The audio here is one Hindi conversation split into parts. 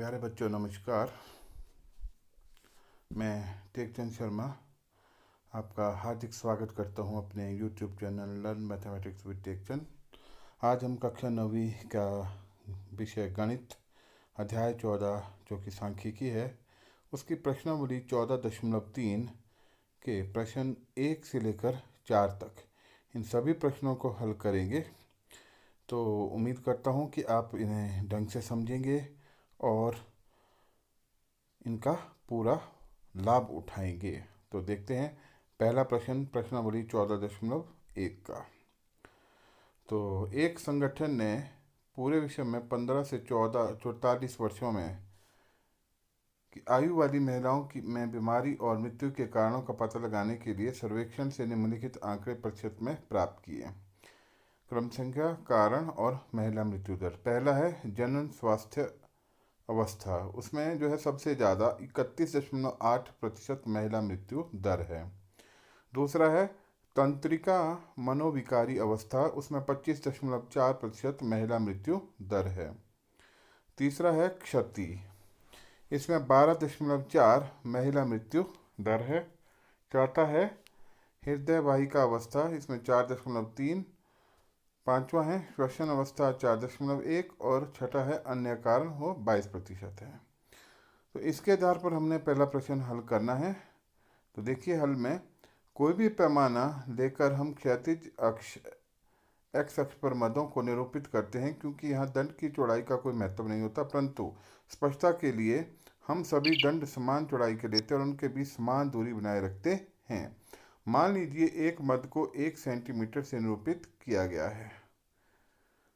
प्यारे बच्चों नमस्कार। मैं टेकचंद शर्मा आपका हार्दिक स्वागत करता हूं अपने YouTube channel learn mathematics with Tekchand. आज हम कक्षा 9वीं का विषय गणित अध्याय 14 जो कि सांख्यिकी है, उसकी प्रश्नावली 14.3 के प्रश्न 1 से लेकर 4 तक इन सभी प्रश्नों को हल करेंगे। तो उम्मीद करता हूं कि आप इन्हें ढंग से समझेंगे और इनका पूरा लाभ उठाएंगे। तो देखते हैं पहला प्रश्न, प्रश्नावली 14.1 का। तो एक संगठन ने पूरे विश्व में 15 से 44 वर्षों में की आयु वाली महिलाओं की में बीमारी और मृत्यु के कारणों का पता लगाने के लिए सर्वेक्षण से निम्नलिखित आंकड़े प्रतिशत में प्राप्त किए। क्रम संख्या, कारण और महिला मृत्यु दर। पहला है जनन स्वास्थ्य अवस्था, उसमें जो है सबसे ज़्यादा 31.8% महिला मृत्यु दर है। दूसरा है तंत्रिका मनोविकारी अवस्था, उसमें 25.4% महिला मृत्यु दर है। तीसरा है क्षति, इसमें 12.4 महिला मृत्यु दर है। चौथा है हृदय वाहिका अवस्था, इसमें 4.3। पांचवा है श्वसन अवस्था 4.1 और छठा है अन्य कारण वो 22% है। तो इसके आधार पर हमने पहला प्रश्न हल करना है। तो देखिए, हल में कोई भी पैमाना लेकर हम क्षैतिज अक्ष एक्स अक्ष पर मदों को निरूपित करते हैं, क्योंकि यहाँ दंड की चौड़ाई का कोई महत्व नहीं होता, परंतु स्पष्टता के लिए हम सभी दंड समान चौड़ाई के लेते हैं और उनके बीच समान दूरी बनाए रखते हैं। मान लीजिए एक मद को 1 सेंटीमीटर से निरूपित किया गया है।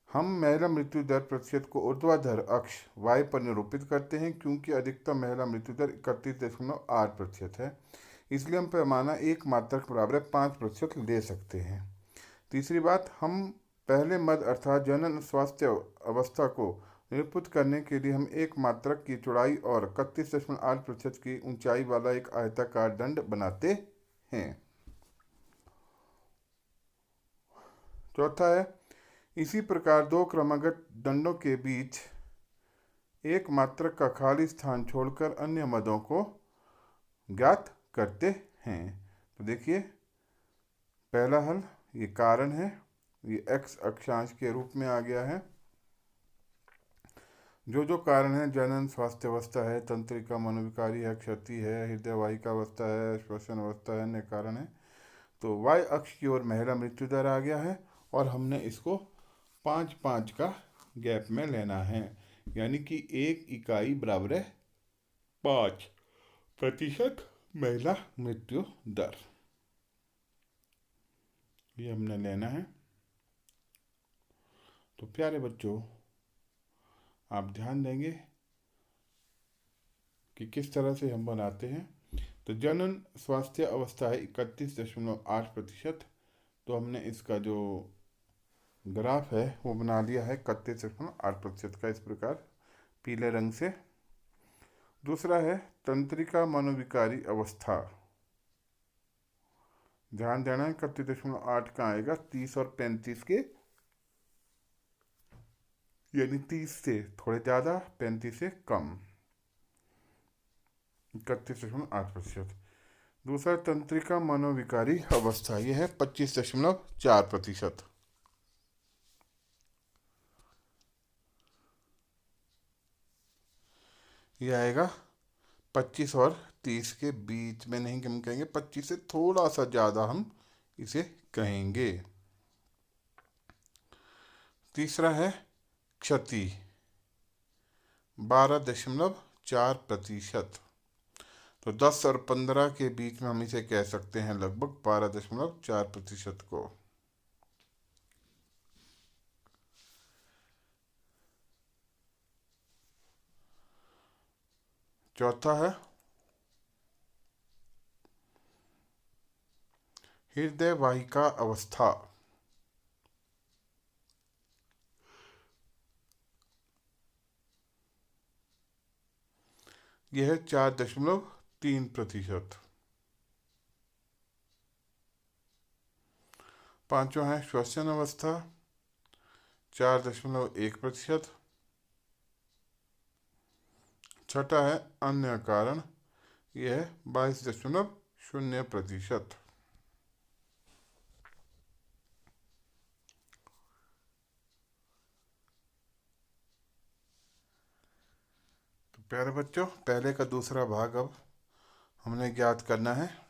हम महिला मृत्यु दर प्रतिशत को ऊर्ध्वाधर अक्ष y पर निरूपित करते हैं, क्योंकि अधिकतम महिला मृत्यु दर 31.8% है, इसलिए हम पैमाना एक मात्रक बराबर 5% ले सकते हैं। तीसरी बात, हम पहले मद अर्थात जनन स्वास्थ्य अवस्था को निरूपित करने के लिए हम एक मात्रक की चौड़ाई और 31.8% की ऊंचाई वाला एक आयताकार दंड बनाते हैं। चौथा है इसी प्रकार दो क्रमागत दंडों के बीच एक मात्रक का खाली स्थान छोड़कर अन्य मदों को ज्ञात करते हैं। तो देखिए, पहला हल ये कारण है, ये x अक्षांश के रूप में आ गया है। जो कारण है जनन स्वास्थ्य अवस्था है, तंत्रिका मनोविकारी है, क्षति है, हृदय वाहिका अवस्था है, श्वसन अवस्था है, अन्य कारण है। तो y अक्ष की ओर महिला मृत्यु दर आ गया है और हमने इसको 5-5 का गैप में लेना है, यानी कि 1 इकाई बराबर है 5% महिला मृत्यु दर, ये हमने लेना है। तो प्यारे बच्चों, आप ध्यान देंगे कि किस तरह से हम बनाते हैं। तो जनन स्वास्थ्य अवस्था है 31.8%, तो हमने इसका जो ग्राफ है वो बना लिया है 31.8% का, इस प्रकार पीले रंग से। दूसरा है तंत्रिका मनोविकारी अवस्था, ध्यान देना है 31.8 का आएगा 30 और 35 के, यानी 30 से थोड़े ज़्यादा 35 से कम, 31.8%। दूसरा तंत्रिका मनोविकारी अवस्था, यह है 25.4%। यह आएगा 25 और 30 के बीच में नहीं, हम कहेंगे 25 से थोड़ा सा ज़्यादा हम इसे कहेंगे। तीसरा है क्षति 12.4%, तो 10 और 15 के बीच में हम इसे कह सकते हैं लगभग 12.4% को। चौथा है हृदय वाहिका अवस्था, यह है 4.3%। पांचवा है श्वसन अवस्था 4.1%। छठा है अन्य कारण, यह है 22.0%। तो प्यारे बच्चों, पहले का दूसरा भाग अब हमने ज्ञात करना है।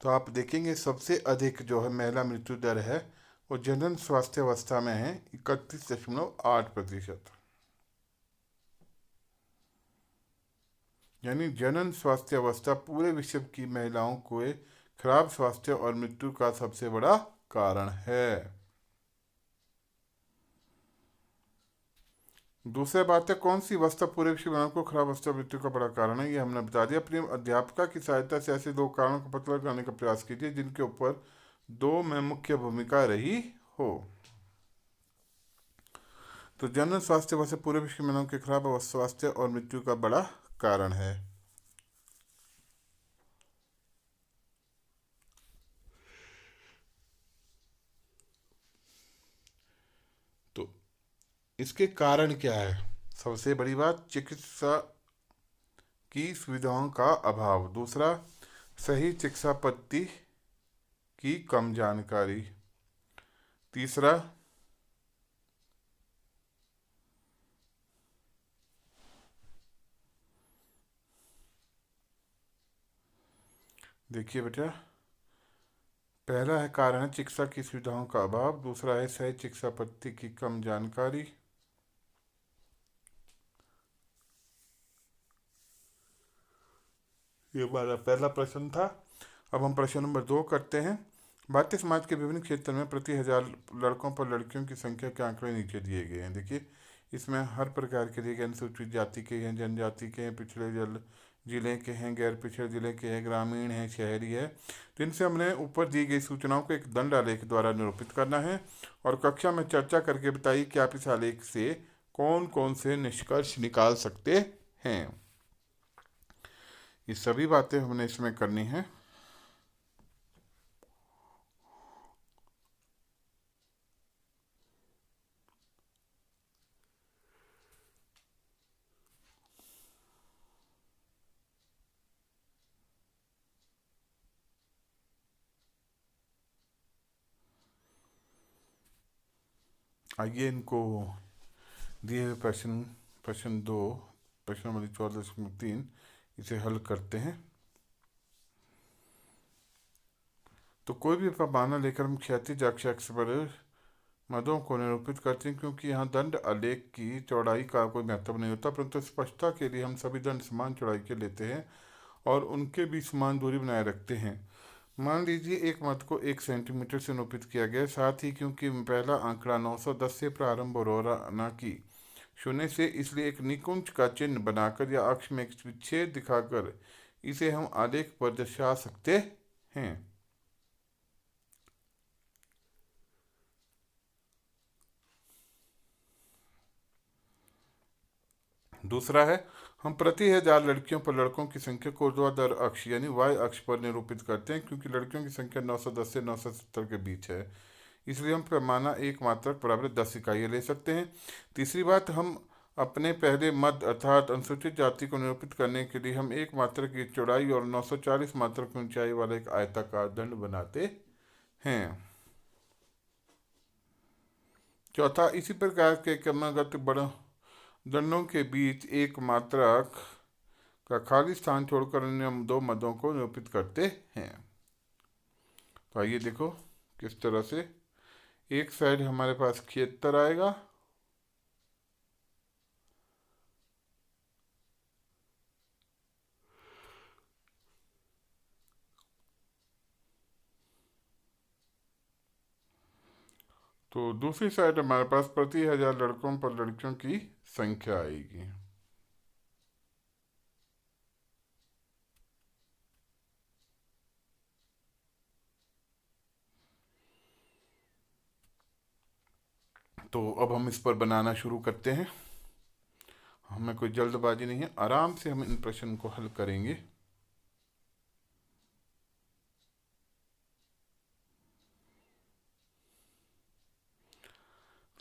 तो आप देखेंगे सबसे अधिक जो है महिला मृत्यु दर है वो जनन स्वास्थ्य अवस्था में है 31.8%। यानी जनन स्वास्थ्य अवस्था पूरे विश्व की महिलाओं को खराब स्वास्थ्य और मृत्यु का सबसे बड़ा कारण है। दूसरी बात है, कौन की अवस्था पूरे विश्व में महिलाओं को खराब अवस्था और मृत्यु का बड़ा कारण है, ये हमने बता दिया। अपनी अध्यापिका की सहायता से ऐसे दो कारणों का पता लगाने का प्रयास कीजिए जिनके ऊपर दो में मुख्य भूमिका रही हो। तो जनन स्वास्थ्य अवस्था पूरे विश्व में महिलाओं के खराब स्वास्थ्य और मृत्यु का बड़ा कारण है। तो इसके कारण क्या है? सबसे बड़ी बात, चिकित्सा की सुविधाओं का अभाव। दूसरा, सही चिकित्सा पद्धति की कम जानकारी। तीसरा, देखिए बेटा, पहला है कारण है चिकित्सा की सुविधाओं का अभाव, दूसरा है सही चिकित्सा पद्धति की कम जानकारी। ये हमारा पहला प्रश्न था। अब हम प्रश्न नंबर 2 करते हैं। भारतीय समाज के विभिन्न क्षेत्रों में प्रति 1000 लड़कों पर लड़कियों की संख्या के आंकड़े नीचे दिए गए हैं। देखिए, इसमें हर प्रकार के लिए अनुसूचित जाति के हैं, जनजाति के हैं, पिछड़े जिले के हैं, गैर पिछड़े जिले के हैं, ग्रामीण हैं, शहरी है। तो इनसे हमने ऊपर दी गई सूचनाओं को एक दंड आलेख द्वारा निरूपित करना है और कक्षा में चर्चा करके बताइए कि आप इस आलेख से कौन कौन से निष्कर्ष निकाल सकते हैं। ये सभी बातें हमने इसमें करनी है। आइए इनको दिए हुए प्रश्न 2, प्रश्न नंबर 14.3 इसे हल करते हैं। तो कोई भी पैमाना लेकर हम क्षैतिज अक्ष पर मदों को निरूपित करते हैं, क्योंकि यहाँ दंड आलेख की चौड़ाई का कोई महत्व नहीं होता, परंतु स्पष्टता के लिए हम सभी दंड समान चौड़ाई के लेते हैं और उनके बीच समान दूरी बनाए रखते हैं। मान लीजिए एक मद को 1 सेंटीमीटर से निरूपित किया गया, साथ ही क्योंकि पहला आंकड़ा 910 से प्रारंभ हो रहा न कि 0 से, इसलिए एक निकुंज का चिन्ह बनाकर या अक्ष में एक विच्छेद दिखाकर इसे हम आलेख पर दर्शा सकते हैं। दूसरा है, हम प्रति 1000 लड़कियों पर लड़कों की संख्या को ऊर्ध्वाधर अक्ष यानी y अक्ष पर निरूपित करते हैं, क्योंकि लड़कियों की संख्या 910 से 970 के बीच है, इसलिए हम पैमाना एक मात्रक बराबर 10 इकाइयाँ ले सकते हैं। तीसरी बात, हम अपने पहले मद अर्थात अनुसूचित जाति को निरूपित करने के लिए हम 1 मात्रक की चौड़ाई और 940 मात्रक की ऊंचाई वाला एक आयताकार दंड बनाते हैं। चौथा, इसी प्रकार के क्रमागत बड़ा दंडों के बीच एक मात्रक का खाली स्थान छोड़कर अन्य 2 मदों को निरूपित करते हैं। तो आइए देखो किस तरह से। एक साइड हमारे पास क्षेत्र आएगा, तो दूसरी साइड हमारे पास प्रति 1000 लड़कों पर लड़कियों की संख्या आएगी। तो अब हम इस पर बनाना शुरू करते हैं। हमें कोई जल्दबाजी नहीं है, आराम से हम इन प्रश्न को हल करेंगे।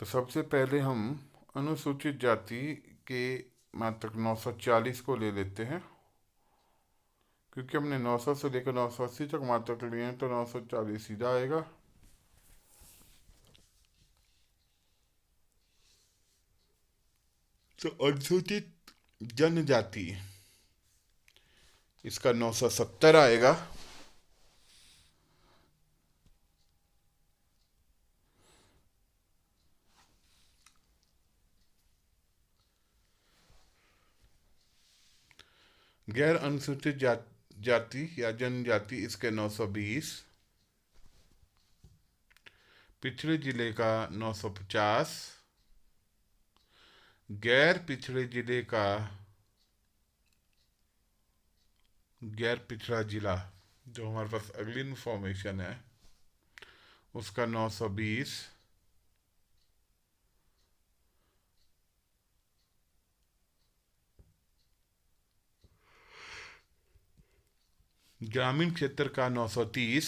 तो सबसे पहले हम अनुसूचित जाति के मात्रक 940 को ले लेते हैं, क्योंकि हमने 900 से लेकर 980 तक मात्रक लिए हैं तो 940 सीधा आएगा। तो अनुसूचित जनजाति इसका 970 आएगा। गैर अनुसूचित जाति या जनजाति इसके 920। पिछड़े जिले का 950। गैर पिछड़े जिले का गैर पिछड़ा जिला जो हमारे पास अगली इन्फॉर्मेशन है उसका 920। ग्रामीण क्षेत्र का 930।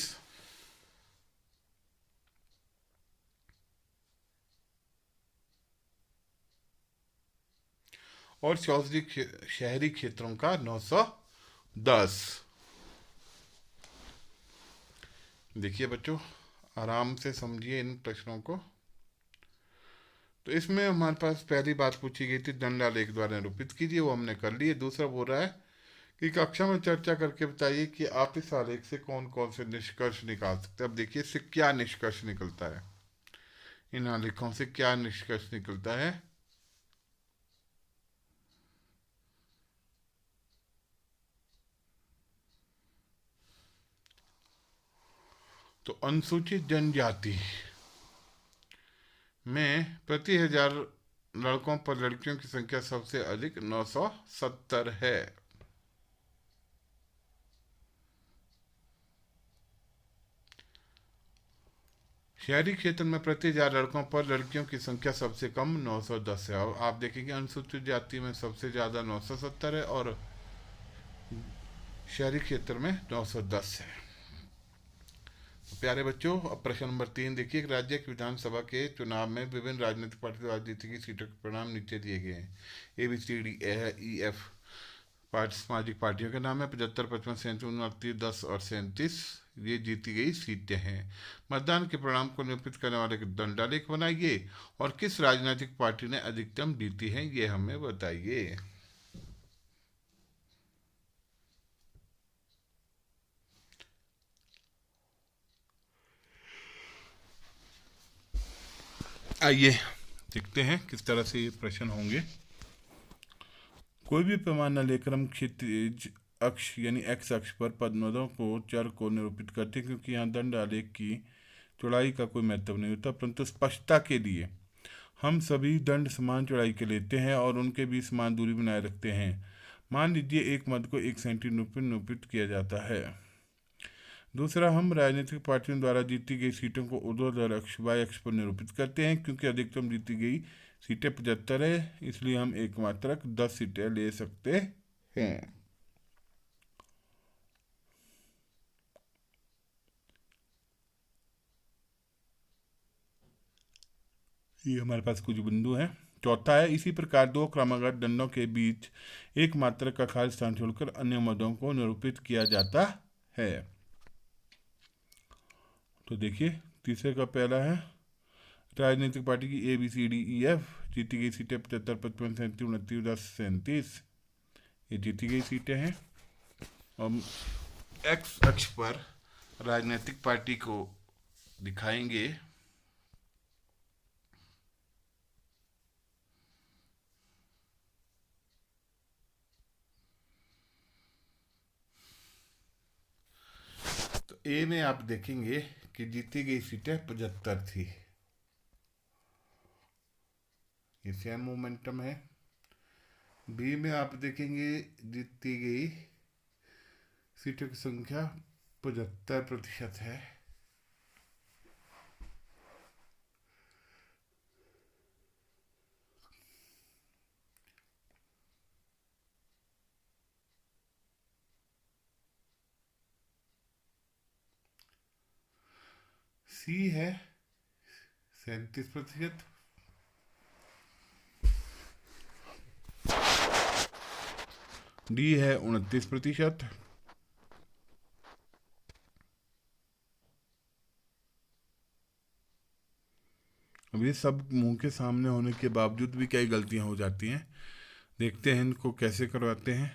और शहरी क्षेत्रों का 910। देखिए बच्चों, आराम से समझिए इन प्रश्नों को। तो इसमें हमारे पास पहली बात पूछी गई थी दंडालेख द्वारा निरूपित कीजिए, वो हमने कर लिए। दूसरा बोल रहा है कि कक्षा में चर्चा करके बताइए कि आप इस आलेख से कौन कौन से निष्कर्ष निकाल सकते हैं। अब देखिए इससे क्या निष्कर्ष निकलता है, इन आलेखों से क्या निष्कर्ष निकलता है। तो अनुसूचित जनजाति में प्रति 1000 लड़कों पर लड़कियों की संख्या सबसे अधिक 970 है। शहरी क्षेत्र में प्रति 1000 लड़कों पर लड़कियों की संख्या सबसे कम 910 है। और आप देखेंगे अनुसूचित जाति में सबसे ज़्यादा 970 है और शहरी क्षेत्र में 910 है। प्यारे बच्चों, अब प्रश्न नंबर 3 देखिए। एक राज्य की विधानसभा के चुनाव में विभिन्न राजनीतिक पार्टी द्वारा जीती गई सीटों के परिणाम नीचे दिए गए हैं। ABCDEF सामाजिक पार्टियों के नाम है। 75, 55, 37, 29, 10 और 37 ये जीती गई सीटें हैं। मतदान के परिणाम को निरूपित करने वाले दंडालेख बनाइए और किस राजनीतिक पार्टी ने अधिकतम जीती है ये हमें बताइए। आइए देखते हैं किस तरह से ये प्रश्न होंगे। कोई भी पैमाना लेकर हम क्षितिज अक्ष यानी एक्स अक्ष पर पदों को चर को निरूपित करते हैं, क्योंकि यहाँ दंड आलेख की चौड़ाई का कोई महत्व नहीं होता, परंतु स्पष्टता के लिए हम सभी दंड समान चौड़ाई के लेते हैं और उनके बीच समान दूरी बनाए रखते हैं। मान लीजिए एक मद को 1 सेंटीमीटर निरूपित किया जाता है। दूसरा, हम राजनीतिक पार्टियों द्वारा जीती गई सीटों को ऊर्ध्वाधर अक्ष वाई अक्ष पर निरूपित करते हैं, क्योंकि अधिकतम जीती गई सीटें 75 है, इसलिए हम एक मात्रक 10 सीटें ले सकते हैं। ये हमारे पास कुछ बिंदु हैं। चौथा है, इसी प्रकार दो क्रमागत दंडों के बीच एक मात्रक का खाली स्थान छोड़कर अन्य मदों को निरूपित किया जाता है। तो देखिए तीसरे का पहला है, राजनीतिक पार्टी की ABCDEF जीती गई सीटें 75, 55, 37, 29, 10, 37 ये जीती गई सीटें हैं। हम एक्स अक्ष पर राजनीतिक पार्टी को दिखाएंगे। तो ए में आप देखेंगे कि जीती गई सीटें 75 थी, ये सेम मोमेंटम है। बी में आप देखेंगे जीती गई सीटों की संख्या 75% है। सी है 37%। डी है 29%। अब ये सब मुंह के सामने होने के बावजूद भी कई गलतियां हो जाती हैं। देखते हैं इनको कैसे करवाते हैं।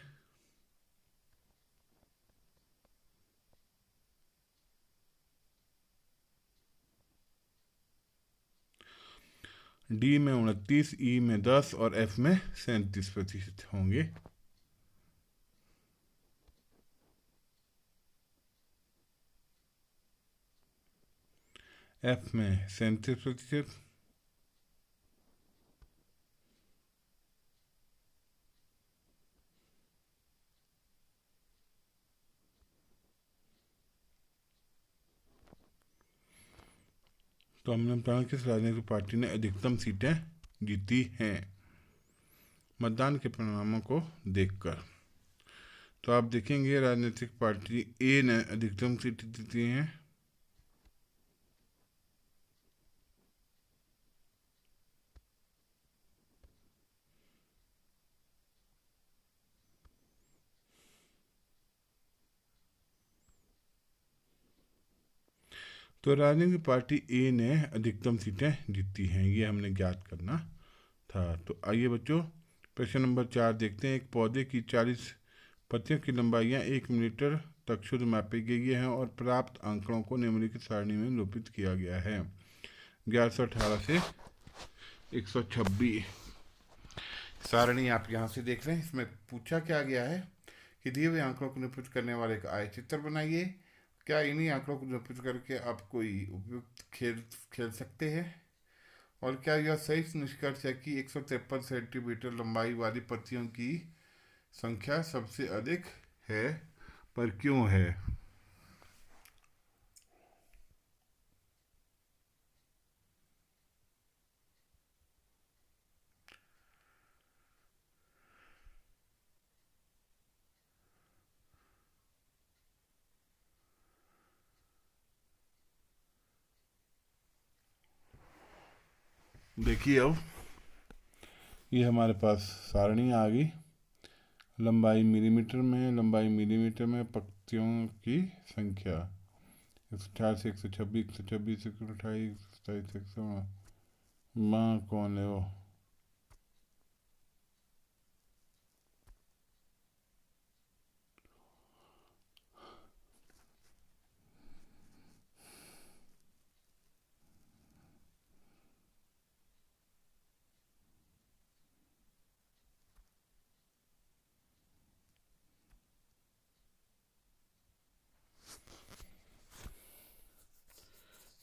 डी में 29, ई में 10 और एफ में 37% होंगे। एफ में 37%। तो हमने बताया किस राजनीतिक पार्टी ने अधिकतम सीटें जीती हैं मतदान के परिणामों को देखकर। तो आप देखेंगे राजनीतिक पार्टी ए ने अधिकतम सीटें जीती हैं। तो राजनीतिक पार्टी ए ने अधिकतम सीटें जीती हैं, ये हमने ज्ञात करना था। तो आइए बच्चों प्रश्न नंबर 4 देखते हैं। एक पौधे की 40 पत्तियों की लंबाइयाँ 1 मीटर तक शुद्ध मापी गई हैं और प्राप्त आंकड़ों को निम्नलिखित सारणी में निरूपित किया गया है। 1118 से 126 सारणी आप यहाँ से देख रहे हैं। इसमें पूछा क्या गया है कि दिए हुए आंकड़ों को निरूपित करने वाले एक आयचित्र बनाइए। क्या इन्हीं आंकड़ों को निरूपित करके आप कोई उपयुक्त खेल खेल सकते हैं? और क्या यह सही निष्कर्ष है कि 153 सेंटीमीटर लंबाई वाली पत्तियों की संख्या सबसे अधिक है, पर क्यों है? देखिए अब ये हमारे पास सारणी आ गई। लंबाई मिलीमीटर में पत्तियों की संख्या 118 से 126, 126 से 128, 127 से 100। माँ कौन है वो?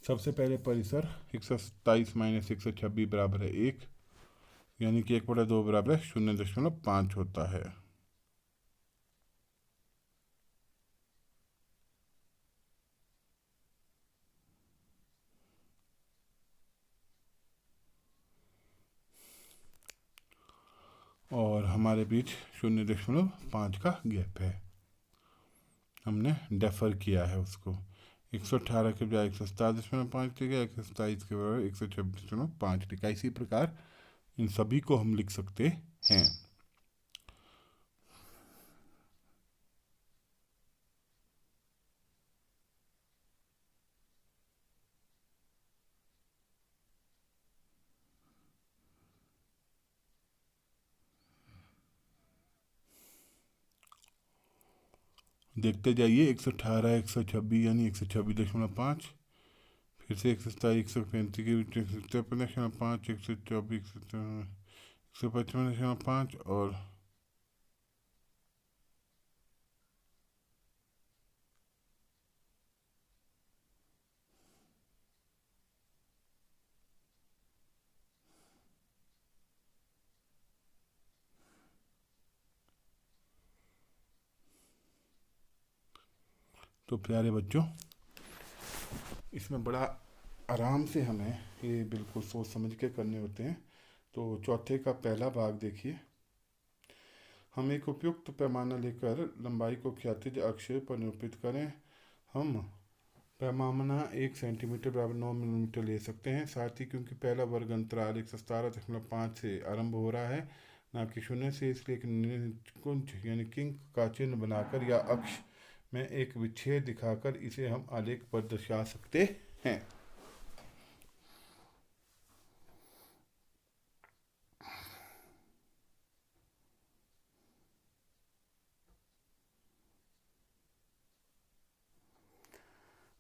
सबसे पहले परिसर 127 माइनस 126 बराबर है 1, यानी कि 1/2 बराबर है 0.5 होता है। और हमारे बीच 0.5 का गैप है, हमने डेफर किया है उसको। 118 के बजाय 127.5 लिखा, 127 के बराबर 126.5 लिखा। इसी प्रकार इन सभी को हम लिख सकते हैं। देखते जाइए 118, 126 यानी 126.5, फिर से 127, 135 के बीच 153.5, 124, 155.5 और तो प्यारे बच्चों, इसमें बड़ा आराम से हमें ये बिल्कुल सोच समझ के करने होते हैं। तो चौथे का पहला भाग देखिए। हम एक उपयुक्त पैमाना लेकर लंबाई को क्षैतिज अक्ष पर निरूपित करें। हम पैमाना 1 सेंटीमीटर बराबर 9 मिलीमीटर ले सकते हैं। साथ ही क्योंकि पहला वर्ग अंतराल 117.5 से आरंभ हो रहा है, ना कि शून्य से, इसलिए कि निकुंज यानी किंग का चिन्ह बनाकर या अक्ष में एक विच्छेद दिखाकर इसे हम आलेख पर दर्शा सकते हैं।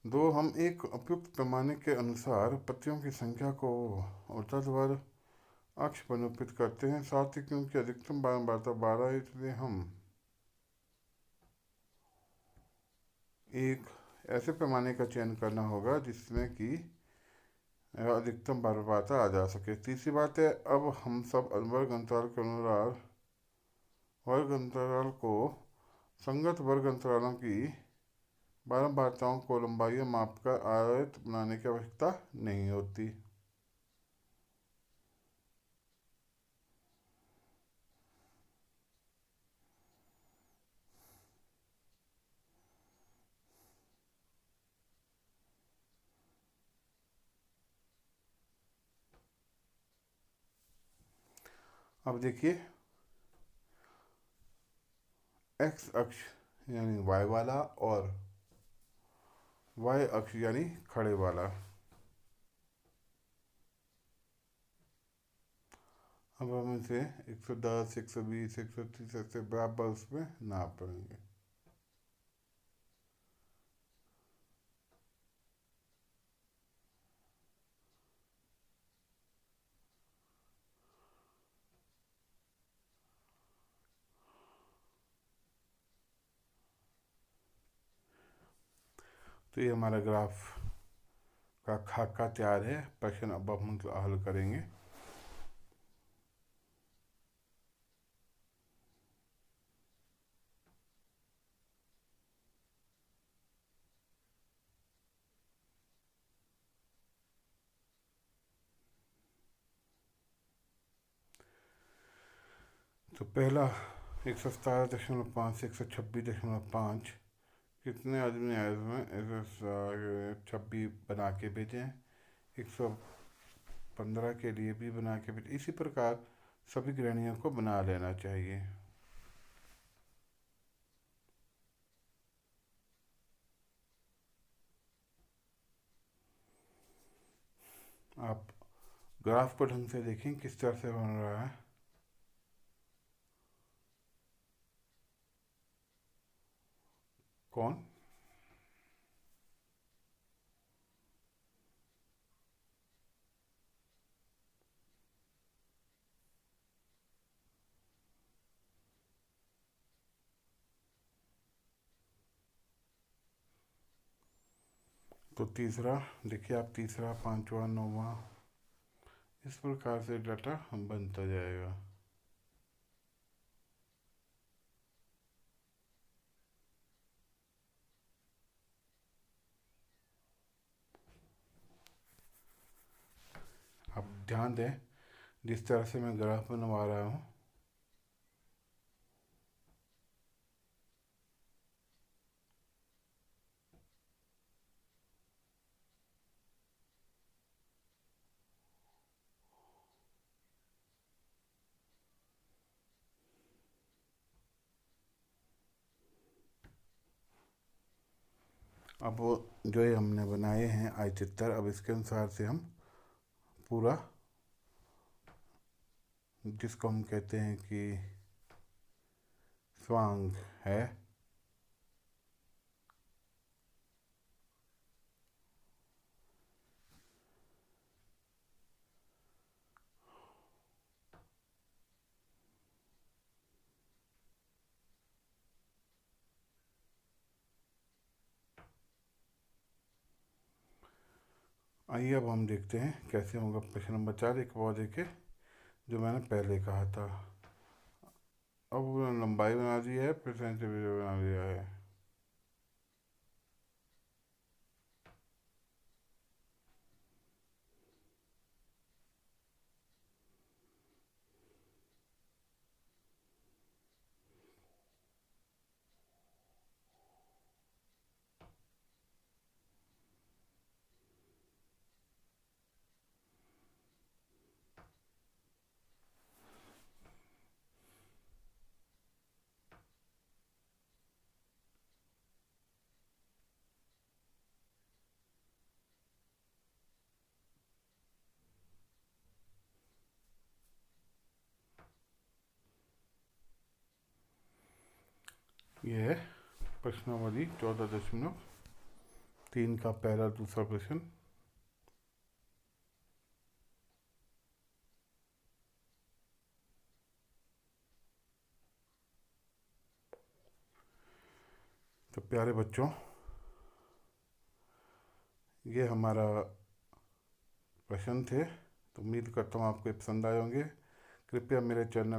दो, हम एक उपयुक्त पैमाने के अनुसार पत्तियों की संख्या को ऊर्ध्वाधर अक्ष पर निरूपित करते हैं। साथ ही क्योंकि अधिकतम बारंबारता 12 है, इसलिए हम एक ऐसे पैमाने का चयन करना होगा जिसमें कि अधिकतम बारंबारता आ जा सके। तीसरी बात है, अब हम सब वर्ग अंतराल के अनुसार वर्ग अंतराल को संगत वर्ग अंतरालों की बारंबारताओं को लंबाई मापकर आयत बनाने की आवश्यकता नहीं होती। अब देखिए, एक्स अक्ष यानी वाई वाला और वाई अक्ष यानी खड़े वाला। अब हम इसे 110, 120, 130 ऐसे बराबर उसमें नाप पाएंगे। तो ये हमारा ग्राफ का खाका तैयार है। प्रश्न अब हम हल करेंगे। तो पहला 117.5 से 126.5, कितने आदमी आए उसमें 26 बना के भेजें, 115 के लिए भी बना के भेजें। इसी प्रकार सभी गृहणियों को बना लेना चाहिए। आप ग्राफ को ढंग से देखें किस तरह से बन रहा है। कौन? तो तीसरा देखिए आप, तीसरा, पांचवा, नौवा, इस प्रकार से डाटा बनता जाएगा। आप ध्यान दें जिस तरह से मैं ग्राफ बनवा रहा हूँ, अब वो जो ये हमने बनाए हैं आयचित्र, अब इसके अनुसार से हम पूरा, जिसको हम कहते हैं कि स्वांग है, आइए अब हम देखते हैं कैसे होगा। प्रश्न नंबर 4, एक पौधे के, जो मैंने पहले कहा था। अब लंबाई बना दी है, फिर सेंटीमीटर बना दिया है। यह है प्रश्नावली 14.3 का पहला दूसरा प्रश्न। तो प्यारे बच्चों, ये हमारा प्रश्न थे। तो उम्मीद करता हूँ आपको पसंद आए होंगे। कृपया मेरे चैनल